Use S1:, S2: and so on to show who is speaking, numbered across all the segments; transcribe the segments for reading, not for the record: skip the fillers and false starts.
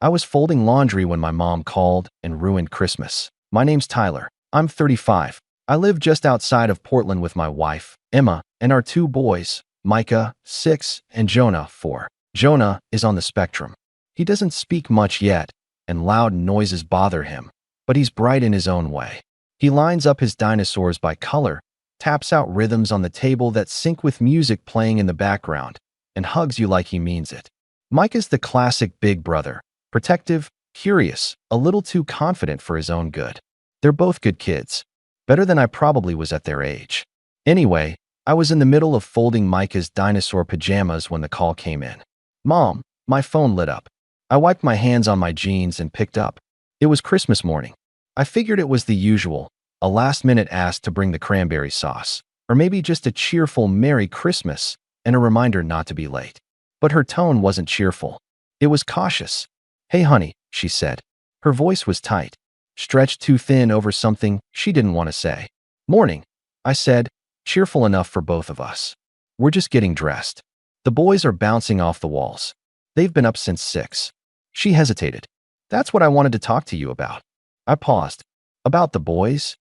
S1: I was folding laundry when my mom called and ruined Christmas. My name's Tyler. I'm 35. I live just outside of Portland with my wife, Emma, and our two boys, Micah, 6, and Jonah, 4. Jonah is on the spectrum. He doesn't speak much yet, and loud noises bother him, but he's bright in his own way. He lines up his dinosaurs by color, taps out rhythms on the table that sync with music playing in the background, and hugs you like he means it. Micah's the classic big brother, protective, curious, a little too confident for his own good. They're both good kids, better than I probably was at their age. Anyway, I was in the middle of folding Micah's dinosaur pajamas when the call came in. Mom, my phone lit up. I wiped my hands on my jeans and picked up. It was Christmas morning. I figured it was the usual, a last-minute ask to bring the cranberry sauce, or maybe just a cheerful Merry Christmas and a reminder not to be late. But her tone wasn't cheerful. It was cautious. "Hey, honey," she said. Her voice was tight, stretched too thin over something she didn't want to say. "Morning," I said, cheerful enough for both of us. "We're just getting dressed. The boys are bouncing off the walls. They've been up since 6. She hesitated. "That's what I wanted to talk to you about." I paused. "About the boys?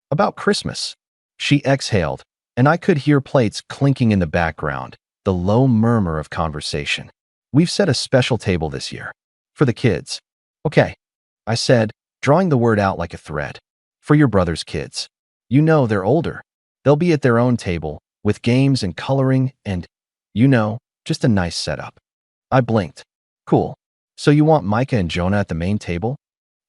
S1: About Christmas?" She exhaled, and I could hear plates clinking in the background, the low murmur of conversation. "We've set a special table this year. For the kids." "Okay," I said, drawing the word out like a thread. "For your brother's kids. You know they're older. They'll be at their own table, with games and coloring and, just a nice setup." I blinked. "Cool. So you want Micah and Jonah at the main table?"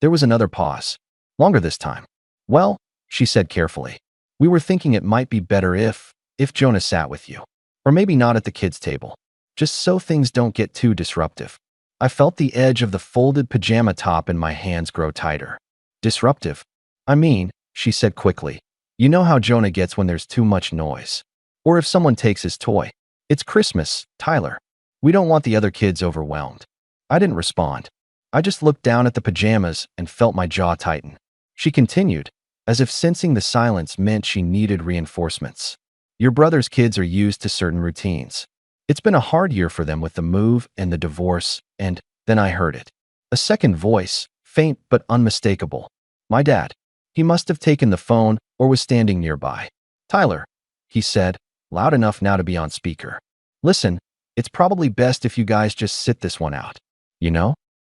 S1: There was another pause. Longer this time. "Well," she said carefully, "we were thinking it might be better if Jonah sat with you. Or maybe not at the kids' table. Just so things don't get too disruptive." I felt the edge of the folded pajama top in my hands grow tighter. "Disruptive? I mean," she said quickly, "you know how Jonah gets when there's too much noise. Or if someone takes his toy. It's Christmas, Tyler. We don't want the other kids overwhelmed." I didn't respond. I just looked down at the pajamas and felt my jaw tighten. She continued, as if sensing the silence meant she needed reinforcements. "Your brother's kids are used to certain routines. It's been a hard year for them with the move and the divorce, and then I heard it. A second voice, faint but unmistakable. My dad. He must have taken the phone or was standing nearby. "Tyler," he said, loud enough now to be on speaker. "Listen, it's probably best if you guys just sit this one out.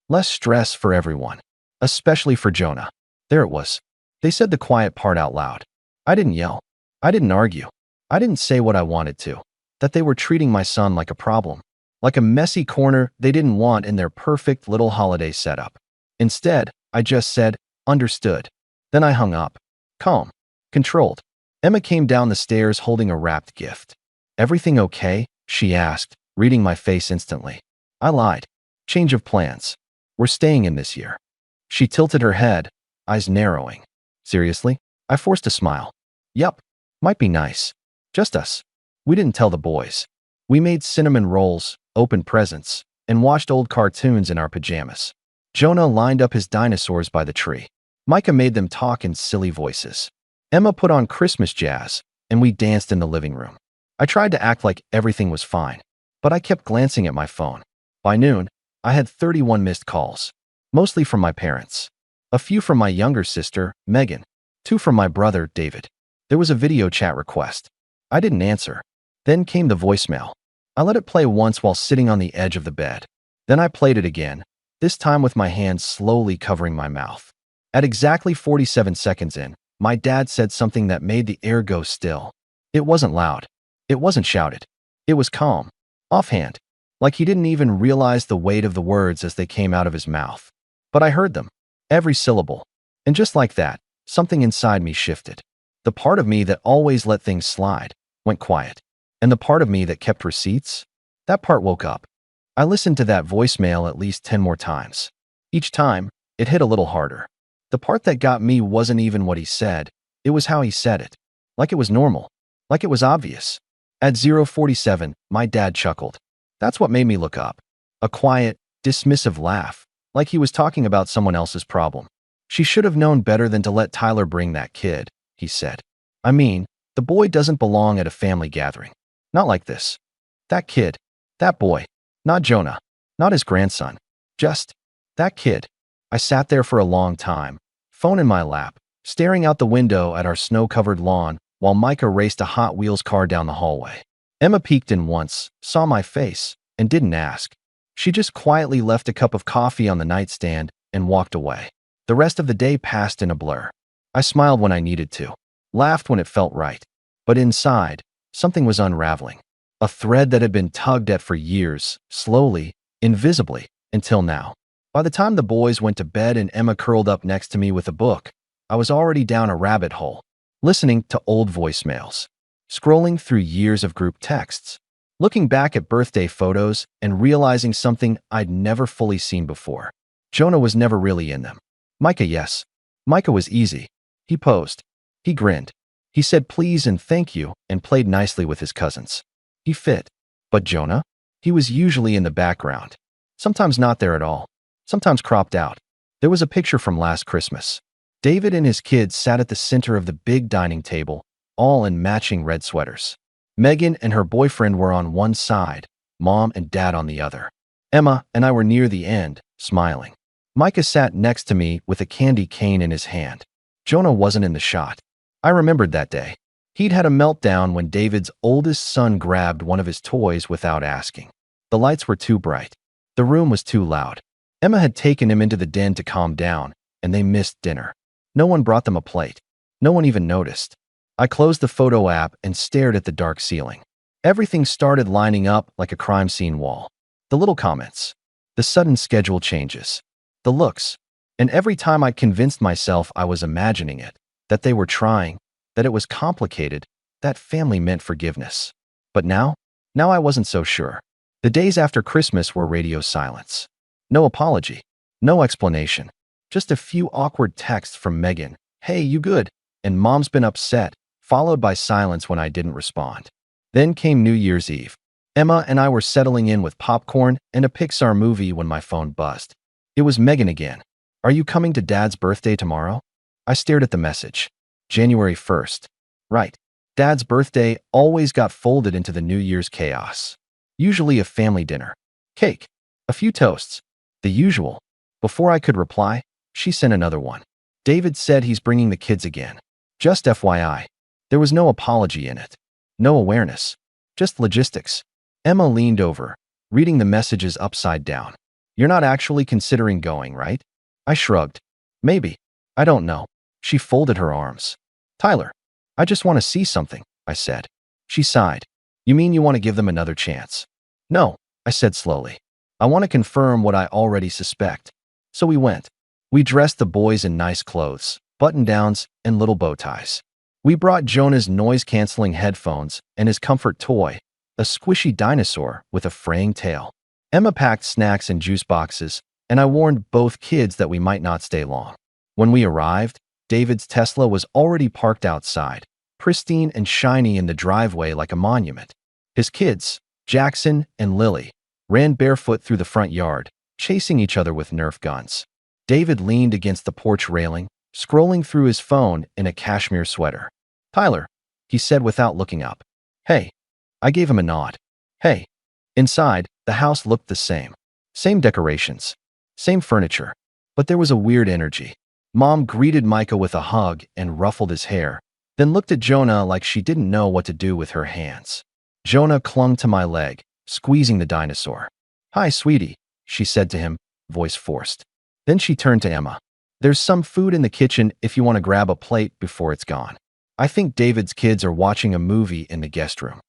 S1: Less stress for everyone. Especially for Jonah." There it was. They said the quiet part out loud. I didn't yell. I didn't argue. I didn't say what I wanted to. That they were treating my son like a problem. Like a messy corner they didn't want in their perfect little holiday setup. Instead, I just said, "Understood." Then I hung up. Calm. Controlled. Emma came down the stairs holding a wrapped gift. "Everything okay?" she asked, reading my face instantly. I lied. "Change of plans. We're staying in this year." She tilted her head, eyes narrowing. "Seriously?" I forced a smile. "Yup. Might be nice. Just us." We didn't tell the boys. We made cinnamon rolls, opened presents, and watched old cartoons in our pajamas. Jonah lined up his dinosaurs by the tree. Micah made them talk in silly voices. Emma put on Christmas jazz, and we danced in the living room. I tried to act like everything was fine, but I kept glancing at my phone. By noon, I had 31 missed calls, mostly from my parents. A few from my younger sister, Megan. 2 from my brother, David. There was a video chat request. I didn't answer. Then came the voicemail. I let it play once while sitting on the edge of the bed. Then I played it again, this time with my hands slowly covering my mouth. At exactly 47 seconds in, my dad said something that made the air go still. It wasn't loud. It wasn't shouted. It was calm. Offhand. Like he didn't even realize the weight of the words as they came out of his mouth. But I heard them. Every syllable. And just like that, something inside me shifted. The part of me that always let things slide went quiet. And the part of me that kept receipts, that part woke up. I listened to that voicemail at least 10 more times. Each time, it hit a little harder. The part that got me wasn't even what he said. It was how he said it. Like it was normal. Like it was obvious. At 0:47, my dad chuckled. That's what made me look up. A quiet, dismissive laugh. Like he was talking about someone else's problem. "She should have known better than to let Tyler bring that kid," he said. "I mean, the boy doesn't belong at a family gathering. Not like this. That kid. That boy. Not Jonah. Not his grandson. Just That kid. I sat there for a long time, phone in my lap, staring out the window at our snow-covered lawn while Micah raced a Hot Wheels car down the hallway. Emma peeked in once, saw my face, and didn't ask. She just quietly left a cup of coffee on the nightstand and walked away. The rest of the day passed in a blur. I smiled when I needed to, laughed when it felt right. But inside, something was unraveling. A thread that had been tugged at for years, slowly, invisibly, until now. By the time the boys went to bed and Emma curled up next to me with a book, I was already down a rabbit hole, listening to old voicemails, scrolling through years of group texts, looking back at birthday photos and realizing something I'd never fully seen before. Jonah was never really in them. Micah, yes. Micah was easy. He posed. He grinned. He said please and thank you and played nicely with his cousins. He fit. But Jonah? He was usually in the background. Sometimes not there at all. Sometimes cropped out. There was a picture from last Christmas. David and his kids sat at the center of the big dining table, all in matching red sweaters. Megan and her boyfriend were on one side, Mom and Dad on the other. Emma and I were near the end, smiling. Micah sat next to me with a candy cane in his hand. Jonah wasn't in the shot. I remembered that day. He'd had a meltdown when David's oldest son grabbed one of his toys without asking. The lights were too bright. The room was too loud. Emma had taken him into the den to calm down, and they missed dinner. No one brought them a plate. No one even noticed. I closed the photo app and stared at the dark ceiling. Everything started lining up like a crime scene wall. The little comments, the sudden schedule changes, the looks, and every time I convinced myself I was imagining it, that they were trying, that it was complicated, that family meant forgiveness. But now I wasn't so sure. The days after Christmas were radio silence. No apology, no explanation, just a few awkward texts from Megan, hey, you good? And Mom's been upset, followed by silence when I didn't respond. Then came New Year's Eve. Emma and I were settling in with popcorn and a Pixar movie when my phone buzzed. It was Megan again. Are you coming to Dad's birthday tomorrow? I stared at the message. January 1st. Right. Dad's birthday always got folded into the New Year's chaos. Usually a family dinner. Cake. A few toasts. The usual. Before I could reply, she sent another one. David said he's bringing the kids again. Just FYI. There was no apology in it. No awareness. Just logistics. Emma leaned over, reading the messages upside down. You're not actually considering going, right? I shrugged. Maybe. I don't know. She folded her arms. Tyler, I just want to see something, I said. She sighed. You mean you want to give them another chance? No, I said slowly. I want to confirm what I already suspect. So we went. We dressed the boys in nice clothes, button-downs, and little bow ties. We brought Jonah's noise-canceling headphones and his comfort toy, a squishy dinosaur with a fraying tail. Emma packed snacks and juice boxes, and I warned both kids that we might not stay long. When we arrived, David's Tesla was already parked outside, pristine and shiny in the driveway like a monument. His kids, Jackson and Lily, ran barefoot through the front yard, chasing each other with Nerf guns. David leaned against the porch railing, scrolling through his phone in a cashmere sweater. Tyler, he said without looking up. Hey. I gave him a nod. Hey. Inside, the house looked the same. Same decorations. Same furniture. But there was a weird energy. Mom greeted Micah with a hug and ruffled his hair, then looked at Jonah like she didn't know what to do with her hands. Jonah clung to my leg, squeezing the dinosaur. Hi, sweetie, she said to him, voice forced. Then she turned to Emma. There's some food in the kitchen if you want to grab a plate before it's gone. I think David's kids are watching a movie in the guest room.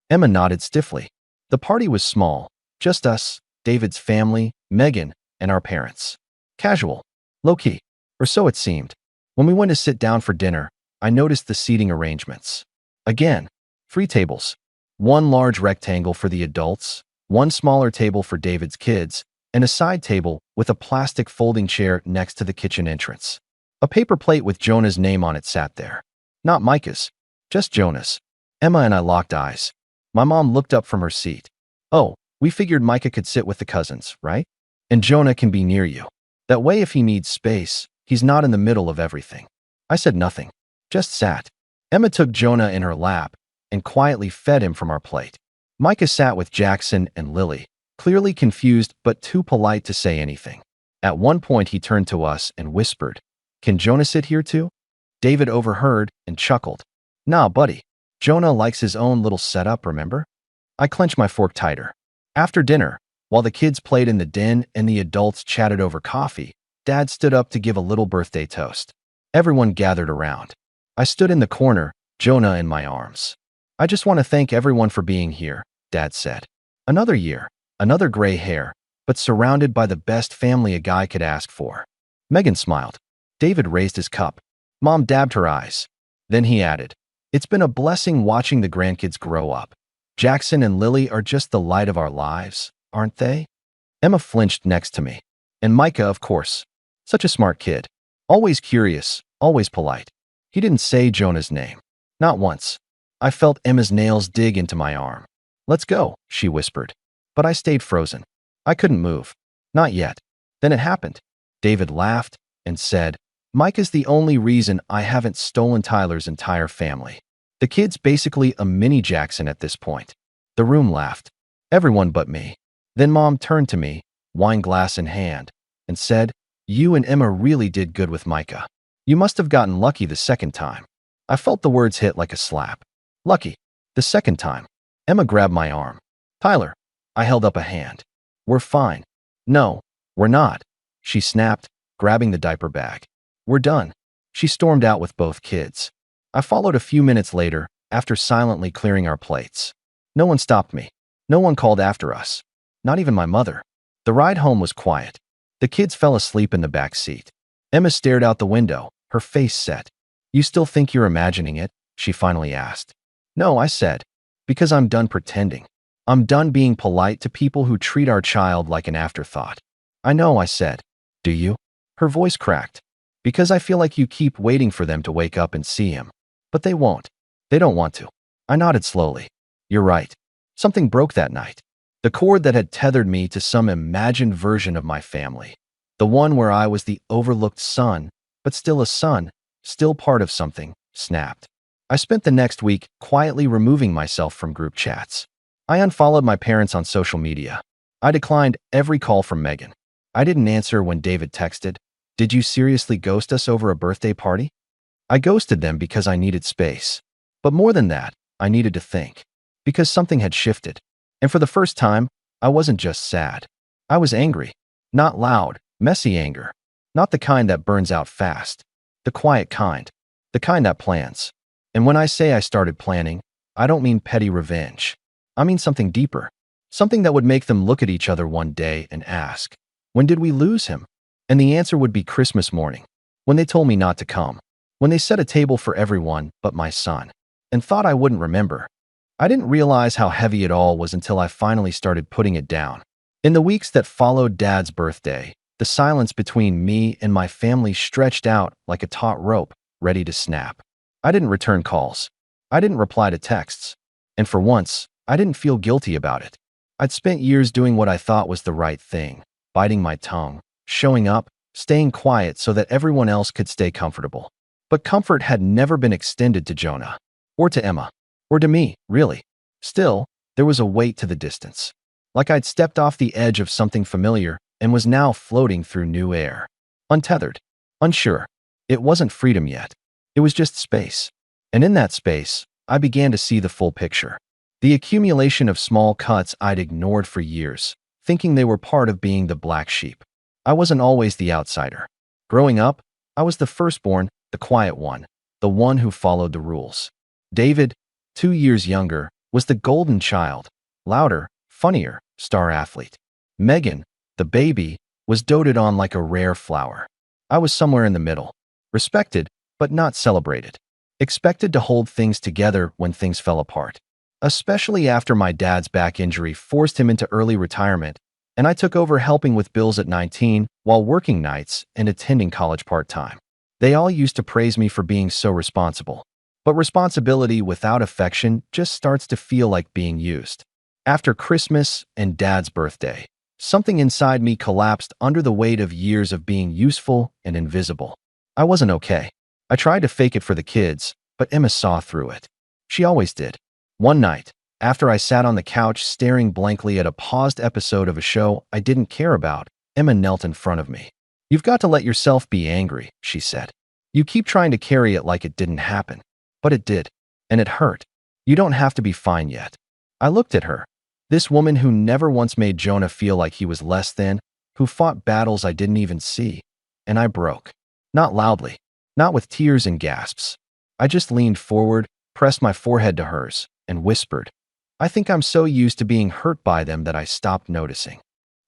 S1: Emma nodded stiffly. The party was small, just us, David's family, Megan, and our parents. Casual. Low-key. Or so it seemed. When we went to sit down for dinner, I noticed the seating arrangements. Again, 3 tables. One large rectangle for the adults, one smaller table for David's kids, and a side table with a plastic folding chair next to the kitchen entrance. A paper plate with Jonah's name on it sat there. Not Micah's, just Jonah's. Emma and I locked eyes. My mom looked up from her seat. Oh, we figured Micah could sit with the cousins, right? And Jonah can be near you. That way if he needs space, he's not in the middle of everything. I said nothing, just sat. Emma took Jonah in her lap and quietly fed him from our plate. Micah sat with Jackson and Lily, clearly confused but too polite to say anything. At one point, he turned to us and whispered, "Can Jonah sit here too?" David overheard and chuckled. "Nah, buddy. Jonah likes his own little setup, remember?" I clenched my fork tighter. After dinner, while the kids played in the den and the adults chatted over coffee, Dad stood up to give a little birthday toast. Everyone gathered around. I stood in the corner, Jonah in my arms. "I just want to thank everyone for being here," Dad said. "Another year, another gray hair, but surrounded by the best family a guy could ask for." Megan smiled. David raised his cup. Mom dabbed her eyes. Then he added, "It's been a blessing watching the grandkids grow up. Jackson and Lily are just the light of our lives, aren't they?" Emma flinched next to me. And Micah, of course. Such a smart kid. Always curious, always polite. He didn't say Jonah's name. Not once. I felt Emma's nails dig into my arm. "Let's go," she whispered. But I stayed frozen. I couldn't move. Not yet. Then it happened. David laughed and said, "Micah's the only reason I haven't stolen Tyler's entire family. The kid's basically a mini Jackson at this point." The room laughed. Everyone but me. Then Mom turned to me, wine glass in hand, and said, "You and Emma really did good with Micah. You must have gotten lucky the second time." I felt the words hit like a slap. Lucky. The second time. Emma grabbed my arm. "Tyler." I held up a hand. "We're fine." "No, we're not," she snapped, grabbing the diaper bag. "We're done." She stormed out with both kids. I followed a few minutes later, after silently clearing our plates. No one stopped me. No one called after us. Not even my mother. The ride home was quiet. The kids fell asleep in the back seat. Emma stared out the window, her face set. "You still think you're imagining it?" she finally asked. "No," I said, "because I'm done pretending. I'm done being polite to people who treat our child like an afterthought." "I know," I said. "Do you?" Her voice cracked. "Because I feel like you keep waiting for them to wake up and see him. But they won't. They don't want to." I nodded slowly. "You're right. Something broke that night. The cord that had tethered me to some imagined version of my family. The one where I was the overlooked son, but still a son, still part of something, snapped." I spent the next week quietly removing myself from group chats. I unfollowed my parents on social media. I declined every call from Megan. I didn't answer when David texted, "Did you seriously ghost us over a birthday party?" I ghosted them because I needed space. But more than that, I needed to think. Because something had shifted. And for the first time, I wasn't just sad. I was angry. Not loud, messy anger. Not the kind that burns out fast. The quiet kind. The kind that plans. And when I say I started planning, I don't mean petty revenge. I mean something deeper. Something that would make them look at each other one day and ask, "When did we lose him?" And the answer would be Christmas morning, when they told me not to come. When they set a table for everyone but my son, and thought I wouldn't remember. I didn't realize how heavy it all was until I finally started putting it down. In the weeks that followed Dad's birthday, the silence between me and my family stretched out like a taut rope, ready to snap. I didn't return calls. I didn't reply to texts. And for once, I didn't feel guilty about it. I'd spent years doing what I thought was the right thing, biting my tongue, showing up, staying quiet so that everyone else could stay comfortable. But comfort had never been extended to Jonah, or to Emma, or to me, really. Still, there was a weight to the distance. Like I'd stepped off the edge of something familiar and was now floating through new air. Untethered. Unsure. It wasn't freedom yet. It was just space. And in that space, I began to see the full picture. The accumulation of small cuts I'd ignored for years, thinking they were part of being the black sheep. I wasn't always the outsider. Growing up, I was the firstborn, the quiet one, the one who followed the rules. David, 2 years younger, was the golden child, louder, funnier, star athlete. Megan, the baby, was doted on like a rare flower. I was somewhere in the middle. Respected, but not celebrated. Expected to hold things together when things fell apart. Especially after my dad's back injury forced him into early retirement, and I took over helping with bills at 19 while working nights and attending college part-time. They all used to praise me for being so responsible. But responsibility without affection just starts to feel like being used. After Christmas and Dad's birthday, something inside me collapsed under the weight of years of being useful and invisible. I wasn't okay. I tried to fake it for the kids, but Emma saw through it. She always did. One night, after I sat on the couch staring blankly at a paused episode of a show I didn't care about, Emma knelt in front of me. "You've got to let yourself be angry," she said. "You keep trying to carry it like it didn't happen. But it did. And it hurt. You don't have to be fine yet." I looked at her. This woman who never once made Jonah feel like he was less than, who fought battles I didn't even see. And I broke. Not loudly. Not with tears and gasps. I just leaned forward, pressed my forehead to hers, and whispered, "I think I'm so used to being hurt by them that I stopped noticing."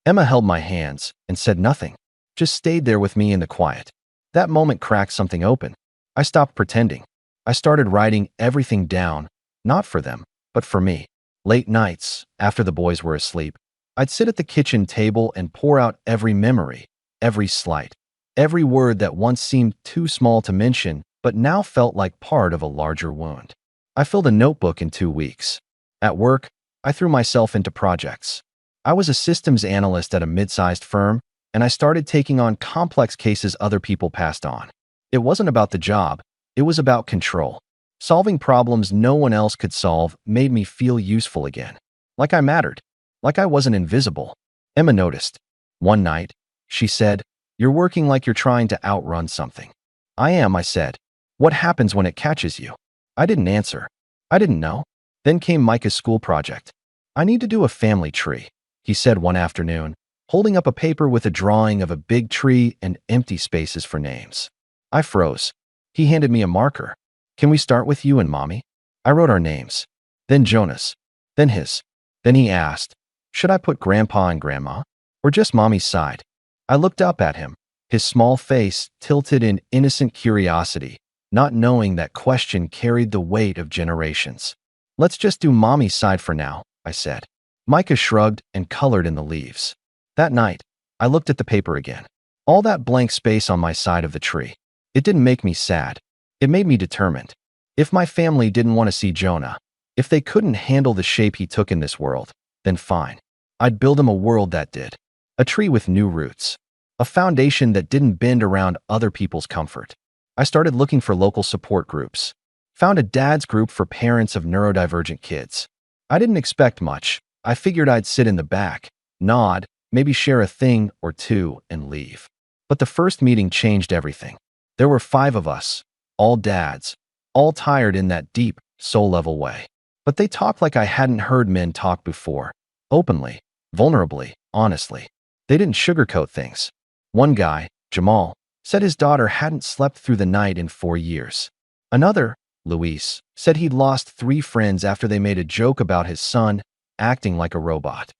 S1: Emma held my hands and said nothing, just stayed there with me in the quiet. That moment cracked something open. I stopped pretending. I started writing everything down, not for them, but for me. Late nights, after the boys were asleep, I'd sit at the kitchen table and pour out every memory, every slight, every word that once seemed too small to mention, but now felt like part of a larger wound. I filled a notebook in 2 weeks. At work, I threw myself into projects. I was a systems analyst at a mid-sized firm, and I started taking on complex cases other people passed on. It wasn't about the job, it was about control. Solving problems no one else could solve made me feel useful again. Like I mattered. Like I wasn't invisible. Emma noticed. One night, she said, "You're working like you're trying to outrun something." "I am," I said. "What happens when it catches you?" I didn't answer. I didn't know. Then came Micah's school project. "I need to do a family tree," he said one afternoon, holding up a paper with a drawing of a big tree and empty spaces for names. I froze. He handed me a marker. "Can we start with you and Mommy?" I wrote our names. Then Jonas. Then his. Then he asked, "Should I put Grandpa and Grandma? Or just Mommy's side?" I looked up at him, his small face tilted in innocent curiosity, not knowing that question carried the weight of generations. "Let's just do Mommy's side for now," I said. Micah shrugged and colored in the leaves. That night, I looked at the paper again. All that blank space on my side of the tree. It didn't make me sad. It made me determined. If my family didn't want to see Jonah, if they couldn't handle the shape he took in this world, then fine. I'd build him a world that did. A tree with new roots. A foundation that didn't bend around other people's comfort. I started looking for local support groups. Found a dad's group for parents of neurodivergent kids. I didn't expect much. I figured I'd sit in the back, nod, maybe share a thing or two, and leave. But the first meeting changed everything. There were 5 of us, all dads, all tired in that deep, soul-level way. But they talked like I hadn't heard men talk before. Openly, vulnerably, honestly. They didn't sugarcoat things. One guy, Jamal, said his daughter hadn't slept through the night in 4 years. Another, Luis, said he'd lost 3 friends after they made a joke about his son acting like a robot.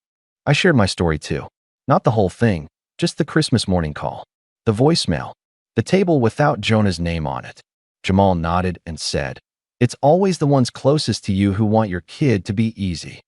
S1: I shared my story too. Not the whole thing, just the Christmas morning call. The voicemail. The table without Jonah's name on it. Jamal nodded and said, "It's always the ones closest to you who want your kid to be easy.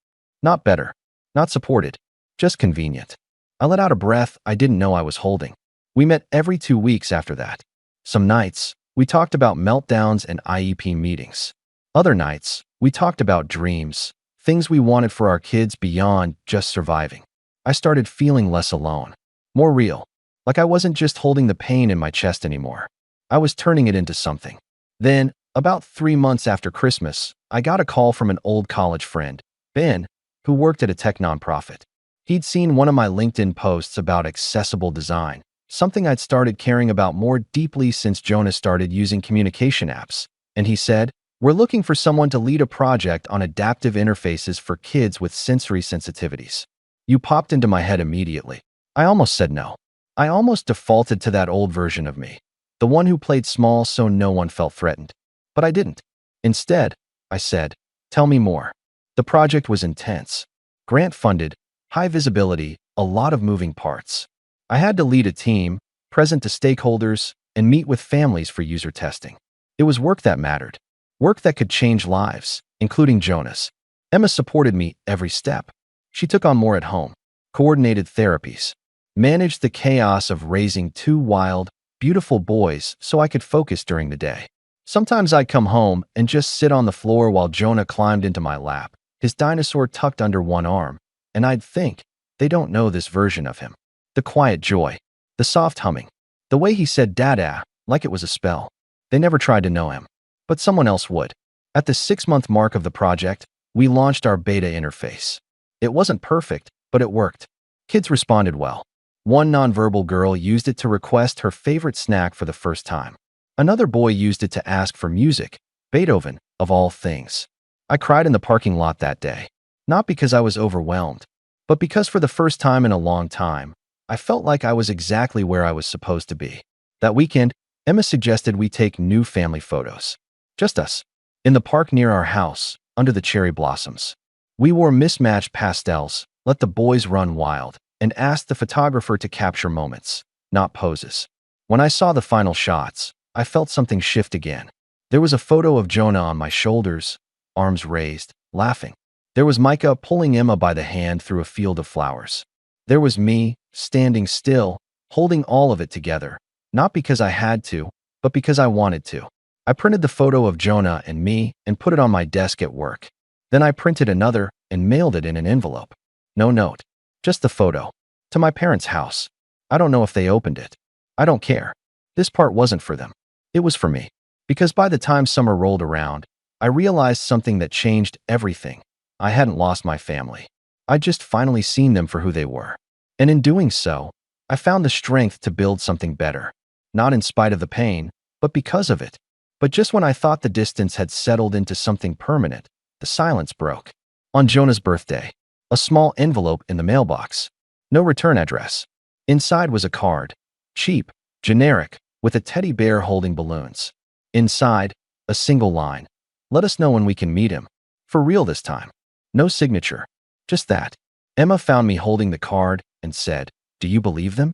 S1: Not better. Not supported. Just convenient." I let out a breath I didn't know I was holding. We met every 2 weeks after that. Some nights, we talked about meltdowns and IEP meetings. Other nights, we talked about dreams, things we wanted for our kids beyond just surviving. I started feeling less alone. More real. Like I wasn't just holding the pain in my chest anymore. I was turning it into something. Then, about 3 months after Christmas, I got a call from an old college friend, Ben, who worked at a tech nonprofit. He'd seen one of my LinkedIn posts about accessible design, something I'd started caring about more deeply since Jonah started using communication apps. And he said, "We're looking for someone to lead a project on adaptive interfaces for kids with sensory sensitivities." You popped into my head immediately. I almost said no. I almost defaulted to that old version of me, the one who played small so no one felt threatened. But I didn't. Instead, I said, "Tell me more." The project was intense. Grant-funded, high visibility, a lot of moving parts. I had to lead a team, present to stakeholders, and meet with families for user testing. It was work that mattered. Work that could change lives, including Jonah's. Emma supported me every step. She took on more at home, coordinated therapies, managed the chaos of raising 2 wild, beautiful boys so I could focus during the day. Sometimes I'd come home and just sit on the floor while Jonah climbed into my lap, his dinosaur tucked under one arm, and I'd think, they don't know this version of him. The quiet joy, the soft humming, the way he said dada, like it was a spell. They never tried to know him, but someone else would. At the 6-month mark of the project, we launched our beta interface. It wasn't perfect, but it worked. Kids responded well. One nonverbal girl used it to request her favorite snack for the first time. Another boy used it to ask for music, Beethoven, of all things. I cried in the parking lot that day, not because I was overwhelmed, but because for the first time in a long time, I felt like I was exactly where I was supposed to be. That weekend, Emma suggested we take new family photos. Just us. In the park near our house, under the cherry blossoms. We wore mismatched pastels, let the boys run wild, and asked the photographer to capture moments, not poses. When I saw the final shots, I felt something shift again. There was a photo of Jonah on my shoulders, arms raised, laughing. There was Micah pulling Emma by the hand through a field of flowers. There was me, standing still, holding all of it together, not because I had to, but because I wanted to. I printed the photo of Jonah and me and put it on my desk at work. Then I printed another and mailed it in an envelope. No note, just the photo. To my parents' house. I don't know if they opened it. I don't care. This part wasn't for them. It was for me. Because by the time summer rolled around, I realized something that changed everything. I hadn't lost my family. I'd just finally seen them for who they were. And in doing so, I found the strength to build something better. Not in spite of the pain, but because of it. But just when I thought the distance had settled into something permanent, the silence broke. On Jonah's birthday, a small envelope in the mailbox. No return address. Inside was a card. Cheap, generic, with a teddy bear holding balloons. Inside, a single line. Let us know when we can meet him. For real this time. No signature. Just that. Emma found me holding the card and said, "Do you believe them?"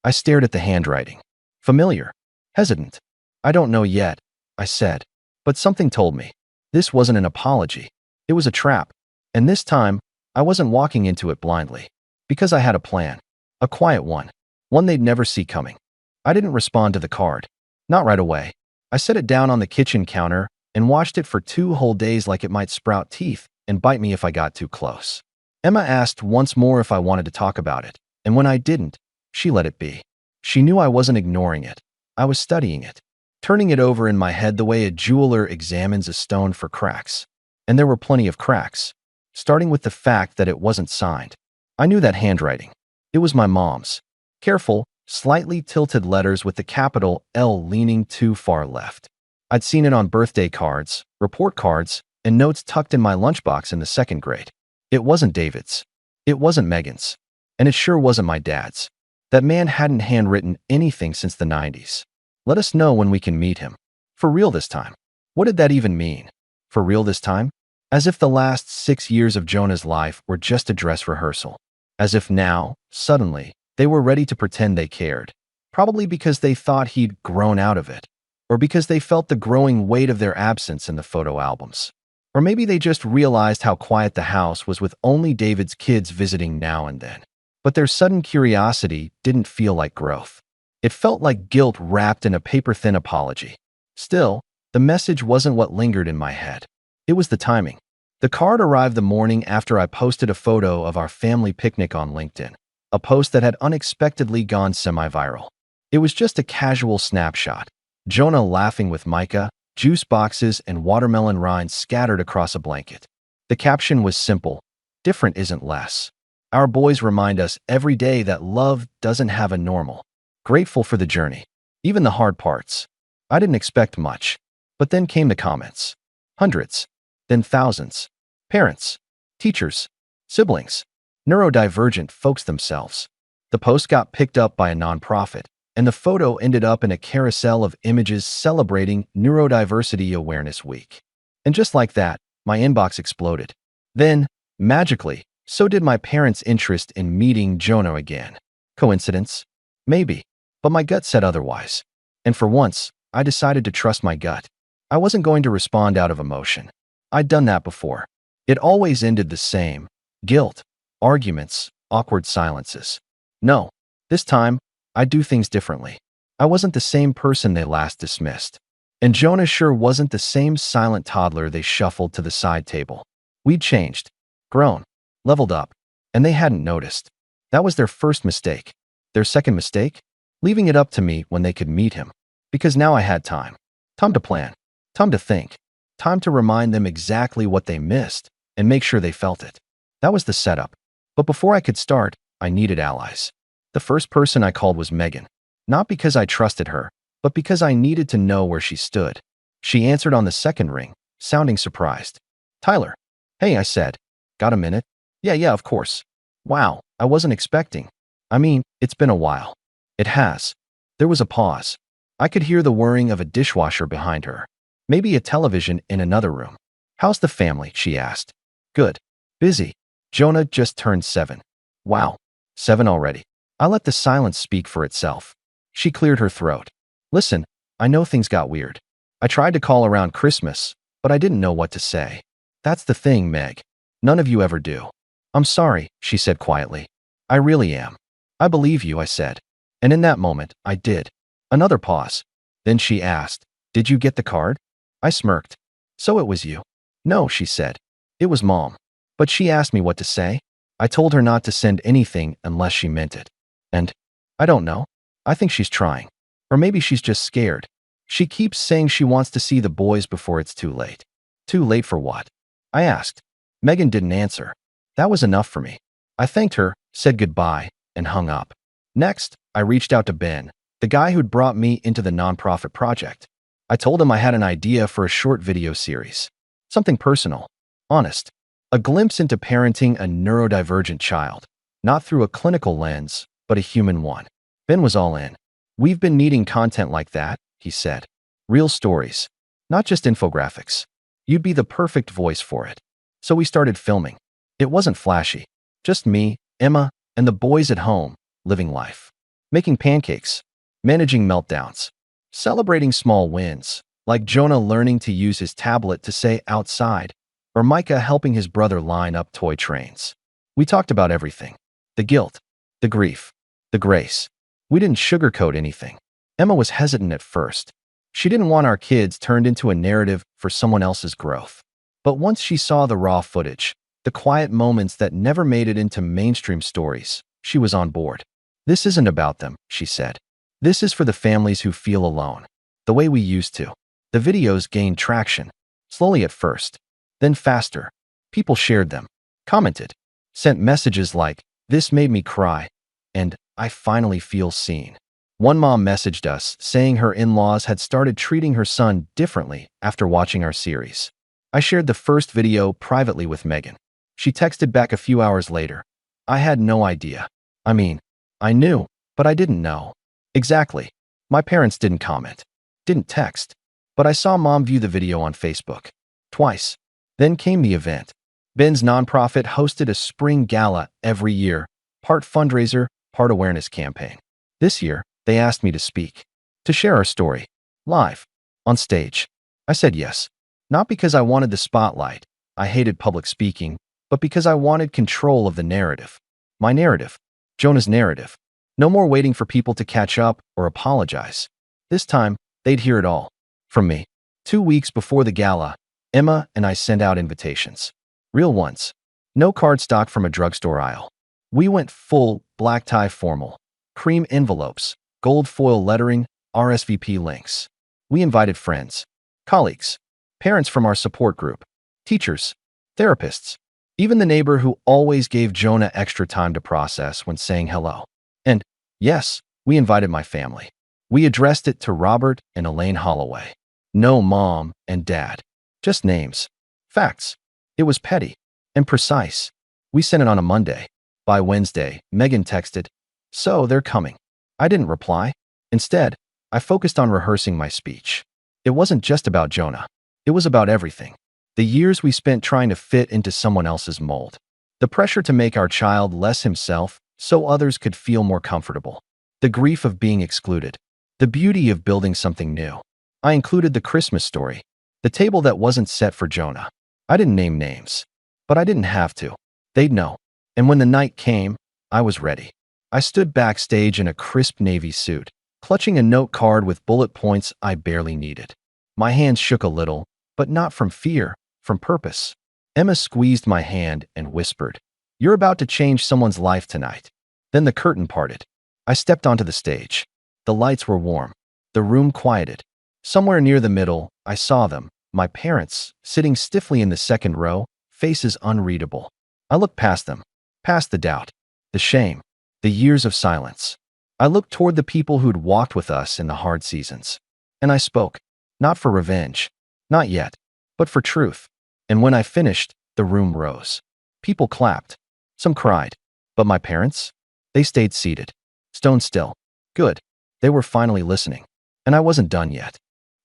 S1: I stared at the handwriting. Familiar. Hesitant. "I don't know yet," I said. But something told me. This wasn't an apology. It was a trap. And this time, I wasn't walking into it blindly. Because I had a plan. A quiet one. One they'd never see coming. I didn't respond to the card. Not right away. I set it down on the kitchen counter and watched it for 2 whole days like it might sprout teeth and bite me if I got too close. Emma asked once more if I wanted to talk about it, and when I didn't, she let it be. She knew I wasn't ignoring it. I was studying it, turning it over in my head the way a jeweler examines a stone for cracks. And there were plenty of cracks, starting with the fact that it wasn't signed. I knew that handwriting. It was my mom's. Careful, slightly tilted letters with the capital L leaning too far left. I'd seen it on birthday cards, report cards, and notes tucked in my lunchbox in the 2nd grade. It wasn't David's. It wasn't Megan's. And it sure wasn't my dad's. That man hadn't handwritten anything since the 90s. Let us know when we can meet him. For real this time. What did that even mean? For real this time? As if the last 6 years of Jonah's life were just a dress rehearsal. As if now, suddenly, they were ready to pretend they cared. Probably because they thought he'd grown out of it. Or because they felt the growing weight of their absence in the photo albums. Or maybe they just realized how quiet the house was with only David's kids visiting now and then. But their sudden curiosity didn't feel like growth. It felt like guilt wrapped in a paper-thin apology. Still, the message wasn't what lingered in my head. It was the timing. The card arrived the morning after I posted a photo of our family picnic on LinkedIn, a post that had unexpectedly gone semi-viral. It was just a casual snapshot. Jonah laughing with Micah, juice boxes and watermelon rinds scattered across a blanket. The caption was simple. Different isn't less. Our boys remind us every day that love doesn't have a normal. Grateful for the journey. Even the hard parts. I didn't expect much. But then came the comments. Hundreds. Then thousands. Parents. Teachers. Siblings. Neurodivergent folks themselves. The post got picked up by a nonprofit, and the photo ended up in a carousel of images celebrating Neurodiversity Awareness Week. And just like that, my inbox exploded. Then, magically, so did my parents' interest in meeting Jonah again. Coincidence? Maybe. But my gut said otherwise. And for once, I decided to trust my gut. I wasn't going to respond out of emotion. I'd done that before. It always ended the same. Guilt, arguments, awkward silences. No, this time, I'd do things differently. I wasn't the same person they last dismissed. And Jonah sure wasn't the same silent toddler they shuffled to the side table. We'd changed, grown, leveled up, and they hadn't noticed. That was their first mistake. Their second mistake? Leaving it up to me when they could meet him. Because now I had time. Time to plan. Time to think. Time to remind them exactly what they missed and make sure they felt it. That was the setup. But before I could start, I needed allies. The first person I called was Megan, not because I trusted her, but because I needed to know where she stood. She answered on the second ring, sounding surprised. Tyler. Hey, I said. Got a minute? Yeah, of course. Wow, I wasn't expecting. I mean, it's been a while. It has. There was a pause. I could hear the whirring of a dishwasher behind her. Maybe a television in another room. How's the family? She asked. Good. Busy. Jonah just turned 7. Wow. 7 already. I let the silence speak for itself. She cleared her throat. Listen, I know things got weird. I tried to call around Christmas, but I didn't know what to say. That's the thing, Meg. None of you ever do. I'm sorry, she said quietly. I really am. I believe you, I said. And in that moment, I did. Another pause. Then she asked, Did you get the card? I smirked. So it was you. No, she said. It was Mom. But she asked me what to say. I told her not to send anything unless she meant it. And I don't know. I think she's trying. Or maybe she's just scared. She keeps saying she wants to see the boys before it's too late. Too late for what? I asked. Megan didn't answer. That was enough for me. I thanked her, said goodbye, and hung up. Next, I reached out to Ben, the guy who'd brought me into the nonprofit project. I told him I had an idea for a short video series. Something personal, honest. A glimpse into parenting a neurodivergent child, not through a clinical lens, but a human one. Ben was all in. We've been needing content like that, he said. Real stories, not just infographics. You'd be the perfect voice for it. So we started filming. It wasn't flashy. Just me, Emma, and the boys at home, living life. Making pancakes, managing meltdowns, celebrating small wins, like Jonah learning to use his tablet to say outside, or Micah helping his brother line up toy trains. We talked about everything. The guilt, the grief, the grace. We didn't sugarcoat anything. Emma was hesitant at first. She didn't want our kids turned into a narrative for someone else's growth. But once she saw the raw footage, the quiet moments that never made it into mainstream stories, she was on board. This isn't about them, she said. This is for the families who feel alone, the way we used to. The videos gained traction, slowly at first, then faster. People shared them, commented, sent messages like, "This made me cry," and "I finally feel seen." One mom messaged us saying her in-laws had started treating her son differently after watching our series. I shared the first video privately with Megan. She texted back a few hours later. I had no idea. I mean, I knew, but I didn't know. Exactly. My parents didn't comment, didn't text, but I saw Mom view the video on Facebook. Twice. Then came the event. Ben's nonprofit hosted a spring gala every year, part fundraiser, part awareness campaign. This year, they asked me to speak, to share our story, live, on stage. I said yes, not because I wanted the spotlight, I hated public speaking, but because I wanted control of the narrative. My narrative, Jonah's narrative. No more waiting for people to catch up or apologize. This time, they'd hear it all. From me. 2 weeks before the gala, Emma and I sent out invitations. Real ones. No cardstock from a drugstore aisle. We went full, black tie formal. Cream envelopes, gold foil lettering, RSVP links. We invited friends, colleagues, parents from our support group, teachers, therapists, even the neighbor who always gave Jonah extra time to process when saying hello. And, yes, we invited my family. We addressed it to Robert and Elaine Holloway. No mom and dad. Just names. Facts. It was petty and precise. We sent it on a Monday. By Wednesday, Megan texted, "So they're coming." I didn't reply. Instead, I focused on rehearsing my speech. It wasn't just about Jonah. It was about everything. The years we spent trying to fit into someone else's mold. The pressure to make our child less himself so others could feel more comfortable. The grief of being excluded. The beauty of building something new. I included the Christmas story. The table that wasn't set for Jonah. I didn't name names. But I didn't have to. They'd know. And when the night came, I was ready. I stood backstage in a crisp navy suit, clutching a note card with bullet points I barely needed. My hands shook a little, but not from fear, from purpose. Emma squeezed my hand and whispered, "You're about to change someone's life tonight." Then the curtain parted. I stepped onto the stage. The lights were warm. The room quieted. Somewhere near the middle, I saw them, my parents, sitting stiffly in the second row, faces unreadable. I looked past them, past the doubt, the shame. The years of silence. I looked toward the people who'd walked with us in the hard seasons. And I spoke. Not for revenge. Not yet. But for truth. And when I finished, the room rose. People clapped. Some cried. But my parents? They stayed seated. Stone still. Good. They were finally listening. And I wasn't done yet.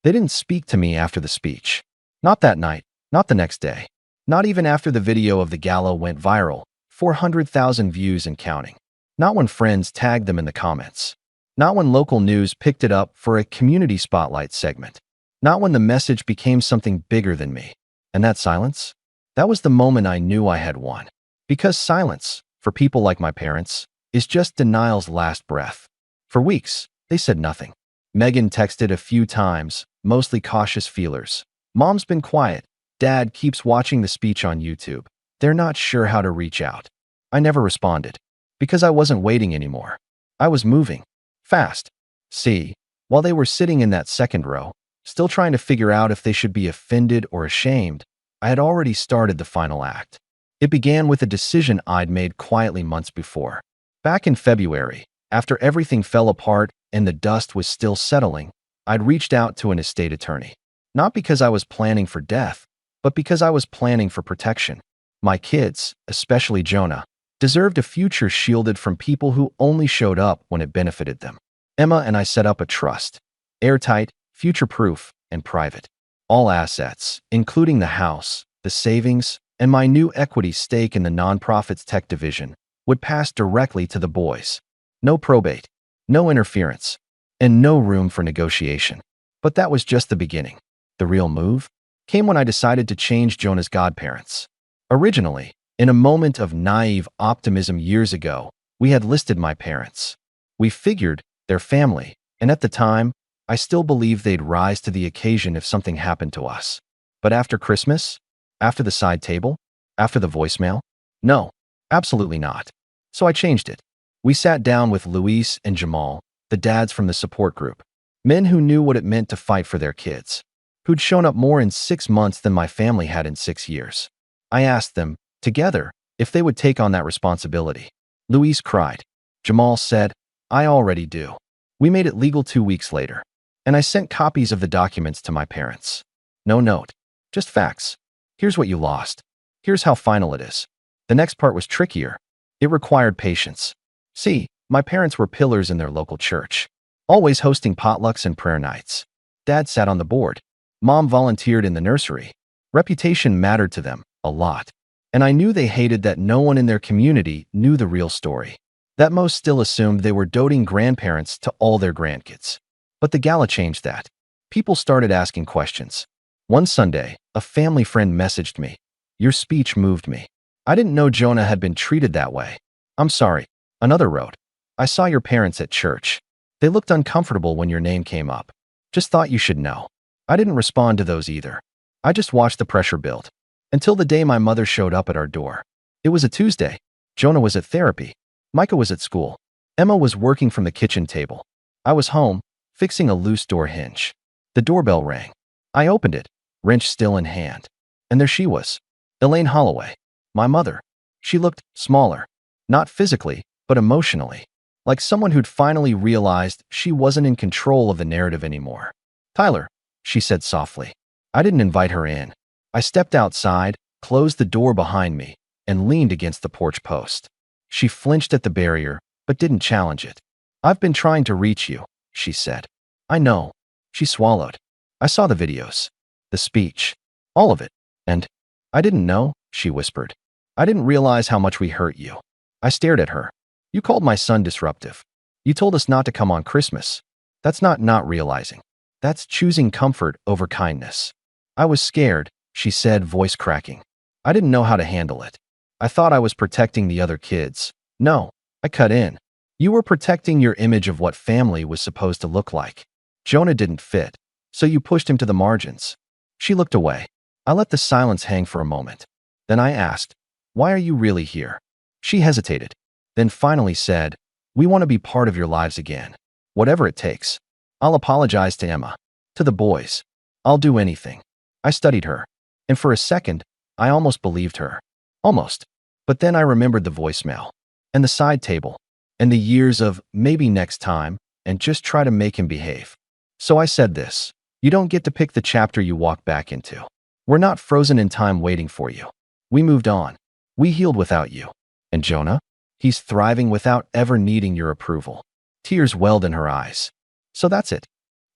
S1: They didn't speak to me after the speech. Not that night. Not the next day. Not even after the video of the gala went viral, 400,000 views and counting. Not when friends tagged them in the comments. Not when local news picked it up for a community spotlight segment. Not when the message became something bigger than me. And that silence? That was the moment I knew I had won. Because silence, for people like my parents, is just denial's last breath. For weeks, they said nothing. Megan texted a few times, mostly cautious feelers. Mom's been quiet. Dad keeps watching the speech on YouTube. They're not sure how to reach out. I never responded. Because I wasn't waiting anymore. I was moving. Fast. See, while they were sitting in that second row, still trying to figure out if they should be offended or ashamed, I had already started the final act. It began with a decision I'd made quietly months before. Back in February, after everything fell apart and the dust was still settling, I'd reached out to an estate attorney. Not because I was planning for death, but because I was planning for protection. My kids, especially Jonah, deserved a future shielded from people who only showed up when it benefited them. Emma and I set up a trust. Airtight, future-proof, and private. All assets, including the house, the savings, and my new equity stake in the nonprofit's tech division, would pass directly to the boys. No probate, no interference, and no room for negotiation. But that was just the beginning. The real move came when I decided to change Jonah's godparents. Originally, in a moment of naive optimism years ago, we had listed my parents. We figured their family, and at the time, I still believed they'd rise to the occasion if something happened to us. But after Christmas? After the side table? After the voicemail? No, absolutely not. So I changed it. We sat down with Luis and Jamal, the dads from the support group. Men who knew what it meant to fight for their kids. Who'd shown up more in 6 months than my family had in 6 years. I asked them, together, if they would take on that responsibility. Luis cried. Jamal said, I already do. We made it legal 2 weeks later. And I sent copies of the documents to my parents. No note. Just facts. Here's what you lost. Here's how final it is. The next part was trickier. It required patience. See, my parents were pillars in their local church. Always hosting potlucks and prayer nights. Dad sat on the board. Mom volunteered in the nursery. Reputation mattered to them, a lot. And I knew they hated that no one in their community knew the real story. That most still assumed they were doting grandparents to all their grandkids. But the gala changed that. People started asking questions. One Sunday, a family friend messaged me. Your speech moved me. I didn't know Jonah had been treated that way. I'm sorry. Another wrote. I saw your parents at church. They looked uncomfortable when your name came up. Just thought you should know. I didn't respond to those either. I just watched the pressure build. Until the day my mother showed up at our door. It was a Tuesday. Jonah was at therapy. Micah was at school. Emma was working from the kitchen table. I was home, fixing a loose door hinge. The doorbell rang. I opened it, wrench still in hand. And there she was. Elaine Holloway. My mother. She looked smaller. Not physically, but emotionally. Like someone who'd finally realized she wasn't in control of the narrative anymore. Tyler, she said softly. I didn't invite her in. I stepped outside, closed the door behind me, and leaned against the porch post. She flinched at the barrier, but didn't challenge it. I've been trying to reach you, she said. I know. She swallowed. I saw the videos. The speech. All of it. And I didn't know, she whispered. I didn't realize how much we hurt you. I stared at her. You called my son disruptive. You told us not to come on Christmas. That's not realizing. That's choosing comfort over kindness. I was scared, she said, voice cracking. I didn't know how to handle it. I thought I was protecting the other kids. No, I cut in. You were protecting your image of what family was supposed to look like. Jonah didn't fit, so you pushed him to the margins. She looked away. I let the silence hang for a moment. Then I asked, why are you really here? She hesitated, then finally said, we want to be part of your lives again. Whatever it takes. I'll apologize to Emma. To the boys. I'll do anything. I studied her. And for a second, I almost believed her. Almost. But then I remembered the voicemail. And the side table. and the years of maybe next time and just try to make him behave. So I said this: you don't get to pick the chapter you walk back into. We're not frozen in time waiting for you. We moved on. We healed without you. And Jonah? He's thriving without ever needing your approval. Tears welled in her eyes. So that's it.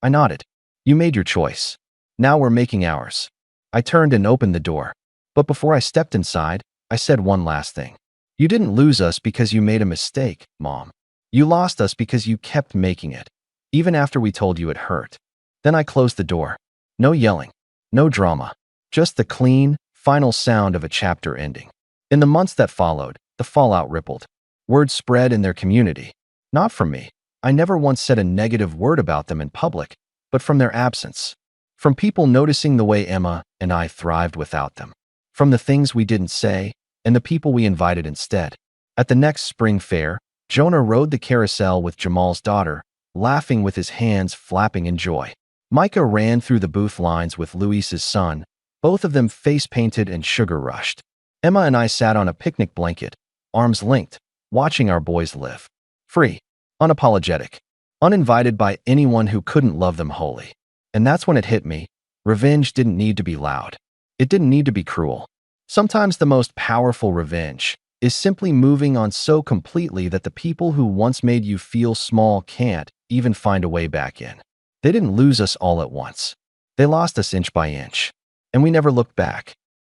S1: I nodded. You made your choice. Now we're making ours. I turned and opened the door. But before I stepped inside, I said one last thing. You didn't lose us because you made a mistake, Mom. You lost us because you kept making it, even after we told you it hurt. Then I closed the door. No yelling. No drama. Just the clean, final sound of a chapter ending. In the months that followed, the fallout rippled. Word spread in their community. Not from me. I never once said a negative word about them in public, but from their absence. From people noticing the way Emma and I thrived without them. From the things we didn't say and the people we invited instead. At the next spring fair, Jonah rode the carousel with Jamal's daughter, laughing with his hands flapping in joy. Micah ran through the booth lines with Luis's son, both of them face-painted and sugar-rushed. Emma and I sat on a picnic blanket, arms linked, watching our boys live. Free, unapologetic, uninvited by anyone who couldn't love them wholly. And that's when it hit me. Revenge didn't need to be loud. It didn't need to be cruel. Sometimes the most powerful revenge is simply moving on so completely that the people who once made you feel small can't even find a way back in. They didn't lose us all at once. They lost us inch by inch. And we never looked back.